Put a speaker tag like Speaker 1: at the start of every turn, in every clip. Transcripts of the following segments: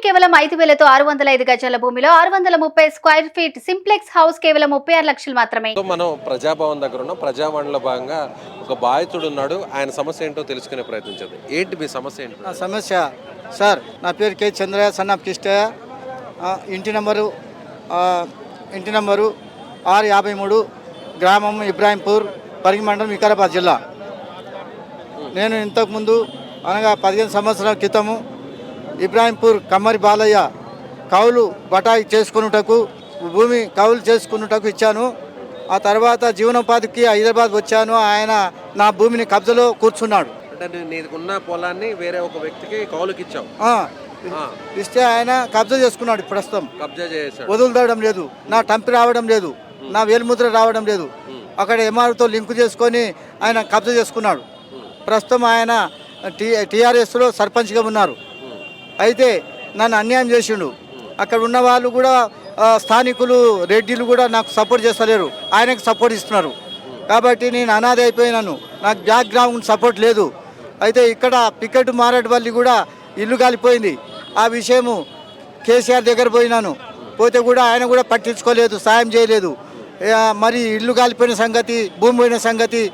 Speaker 1: కేవలం 5,000తో 605 గజాల భూమిలో 630 స్క్వేర్ ఫీట్ సింప్లెక్స్ హౌస్ కేవలం 36 లక్షలు మాత్రమే.
Speaker 2: మనం ప్రజాభవన్ దగ్గర ఉన్న ప్రజావాణిలో భాగంగా ఒక బాధితుడు ఉన్నాడు. ఆయన సమస్య ఏంటో తెలుసుకునే ప్రయత్నించదు. ఏంటి మీ సమస్య ఏంటి?
Speaker 3: నా సమస్య సార్, నా పేరు కే చంద్రయ్య, సన్ ఆఫ్ కిష్టయ్య. ఇంటి నంబరు 653, గ్రామం ఇబ్రాహింపూర్, పరిగి మండలం, వికారాబాద్ జిల్లా. నేను ఇంతకుముందు అనగా 15 సంవత్సరాల క్రితము ఇబ్రాహింపూర్ కమ్మరి బాలయ్య కౌలు బటాయి చేసుకున్నటకు భూమి కౌలు చేసుకున్నటకు ఇచ్చాను. ఆ తర్వాత జీవనోపాధికి హైదరాబాద్ వచ్చాను. ఆయన నా భూమిని కబ్జాలో కూర్చున్నాడు.
Speaker 2: అంటే నీకున్న పొలాన్ని వేరే ఒక వ్యక్తికి కౌలుకి ఇచ్చావు.
Speaker 3: ఇస్తే ఆయన కబ్జా చేసుకున్నాడు. ప్రస్తుతం
Speaker 2: కబ్జా చేశాడు.
Speaker 3: వదులుదడం లేదు, నా టంపి రావడం లేదు, నా వేలుముద్ర రావడం లేదు. అక్కడ ఎంఆర్తో లింకు చేసుకొని ఆయన కబ్జా చేసుకున్నాడు. ప్రస్తుతం ఆయన టీఆర్ఎస్లో సర్పంచ్గా ఉన్నారు. అయితే నన్ను అన్యాయం చేసిండు. అక్కడ ఉన్న వాళ్ళు కూడా స్థానికులు రెడ్డిలు కూడా నాకు సపోర్ట్ చేస్తలేరు, ఆయనకు సపోర్ట్ ఇస్తున్నారు. కాబట్టి నేను అనాథ అయిపోయినాను, నాకు బ్యాక్గ్రౌండ్ సపోర్ట్ లేదు. అయితే ఇక్కడ పికెట్ మారేడుపల్లి కూడా ఇల్లు కాలిపోయింది. ఆ విషయము కేసీఆర్ దగ్గర పోయినాను, పోతే కూడా ఆయన కూడా పట్టించుకోలేదు, సాయం చేయలేదు. మరి ఇల్లు కాలిపోయిన సంగతి, భూమి పోయిన సంగతి,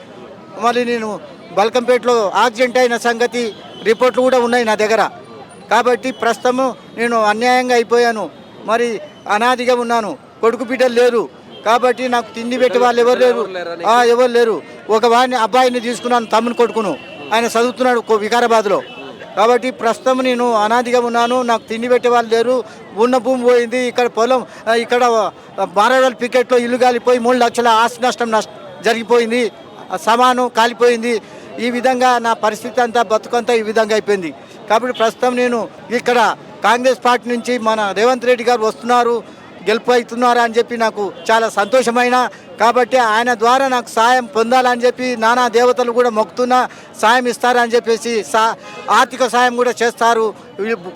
Speaker 3: మరి నేను బల్కంపేటలో యాక్సిడెంట్ అయిన సంగతి రిపోర్ట్లు కూడా ఉన్నాయి నా దగ్గర. కాబట్టి ప్రస్తుతము నేను అన్యాయంగా అయిపోయాను. మరి అనాదిగా ఉన్నాను, కొడుకు బిడ్డలు లేరు. కాబట్టి నాకు తిండి పెట్టి వాళ్ళు ఎవరు లేరు. ఒక వాడిని అబ్బాయిని తీసుకున్నాను, తమ్ముని కొడుకును, ఆయన చదువుతున్నాడు వికారాబాద్లో. కాబట్టి ప్రస్తుతం నేను అనాదిగా ఉన్నాను, నాకు తిండి పెట్టే వాళ్ళు లేరు. ఉన్న భూమి పోయింది. ఇక్కడ పొలం, ఇక్కడ మారేడుపల్లి పికెట్లో ఇల్లు కాలిపోయి 3 లక్షల ఆస్తి నష్టం జరిగిపోయింది. సమానం కాలిపోయింది. ఈ విధంగా నా పరిస్థితి అంతా, బతుకంతా ఈ విధంగా అయిపోయింది. కాబట్టి ప్రస్తుతం నేను ఇక్కడ కాంగ్రెస్ పార్టీ నుంచి మన రేవంత్ రెడ్డి గారు వస్తున్నారు, గెలుపు అవుతున్నారు అని చెప్పి నాకు చాలా సంతోషమైన. కాబట్టి ఆయన ద్వారా నాకు సాయం పొందాలని చెప్పి నానా దేవతలు కూడా మొక్కుతున్నా, సాయం ఇస్తారని చెప్పేసి, ఆర్థిక సాయం కూడా చేస్తారు,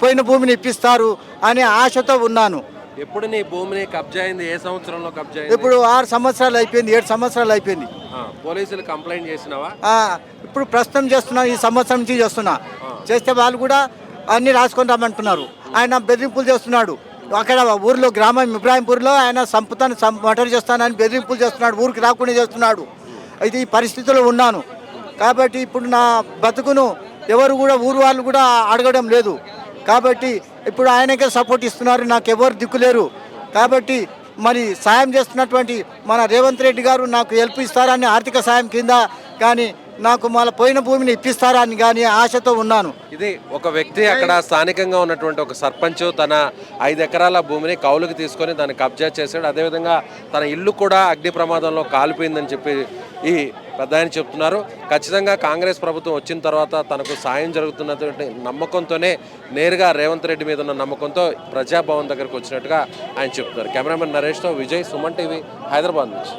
Speaker 3: పోయిన భూమిని ఇప్పిస్తారు అనే ఆశతో ఉన్నాను.
Speaker 2: ఎప్పుడు నీ భూమిని కబ్జా అయింది? ఏ సంవత్సరంలో కబ్జా అయింది?
Speaker 3: ఇప్పుడు 6 సంవత్సరాలు అయిపోయింది, 7 సంవత్సరాలు అయిపోయింది.
Speaker 2: పోలీసులు కంప్లైంట్ చేసినావా?
Speaker 3: ఇప్పుడు ప్రస్తుతం చేస్తున్నా, ఈ సంవత్సరం నుంచి చేస్తే వాళ్ళు కూడా అన్ని రాసుకొని రమ్మంటున్నారు. ఆయన బెదిరింపులు చేస్తున్నాడు. అక్కడ ఊర్లో, గ్రామం ఇబ్రాహింపూర్లో ఆయన మర్డర్ చేస్తానని బెదిరింపులు చేస్తున్నాడు, ఊరికి రాకుండా చేస్తున్నాడు. అయితే ఈ పరిస్థితిలో ఉన్నాను. కాబట్టి ఇప్పుడు నా బతుకును ఎవరు కూడా, ఊరు వాళ్ళు కూడా అడగడం లేదు. కాబట్టి ఇప్పుడు ఆయనకే సపోర్ట్ ఇస్తున్నారు, నాకు ఎవరు దిక్కులేరు. కాబట్టి మరి సాయం చేస్తున్నటువంటి మన రేవంత్ రెడ్డి గారు నాకు హెల్ప్ ఇస్తారని, ఆర్థిక సాయం కింద కానీ నాకు మళ్ళీ పోయిన భూమిని ఇప్పిస్తారని కానీ ఆశతో ఉన్నాను.
Speaker 2: ఇది ఒక వ్యక్తి అక్కడ స్థానికంగా ఉన్నటువంటి ఒక సర్పంచ్ తన 5 ఎకరాల భూమిని కౌలుకి తీసుకొని దాన్ని కబ్జా చేశాడు. అదేవిధంగా తన ఇల్లు కూడా అగ్ని ప్రమాదంలో కాలిపోయిందని చెప్పి ఈ పెద్ద ఆయన చెప్తున్నారు. ఖచ్చితంగా కాంగ్రెస్ ప్రభుత్వం వచ్చిన తర్వాత తనకు సాయం జరుగుతున్నటువంటి నమ్మకంతోనే, నేరుగా రేవంత్ రెడ్డి మీద ఉన్న నమ్మకంతో ప్రజాభవన్ దగ్గరకు వచ్చినట్టుగా ఆయన చెప్తున్నారు. కెమెరామెన్ నరేష్తో విజయ్, సుమన్ టీవీ, హైదరాబాద్ నుంచి.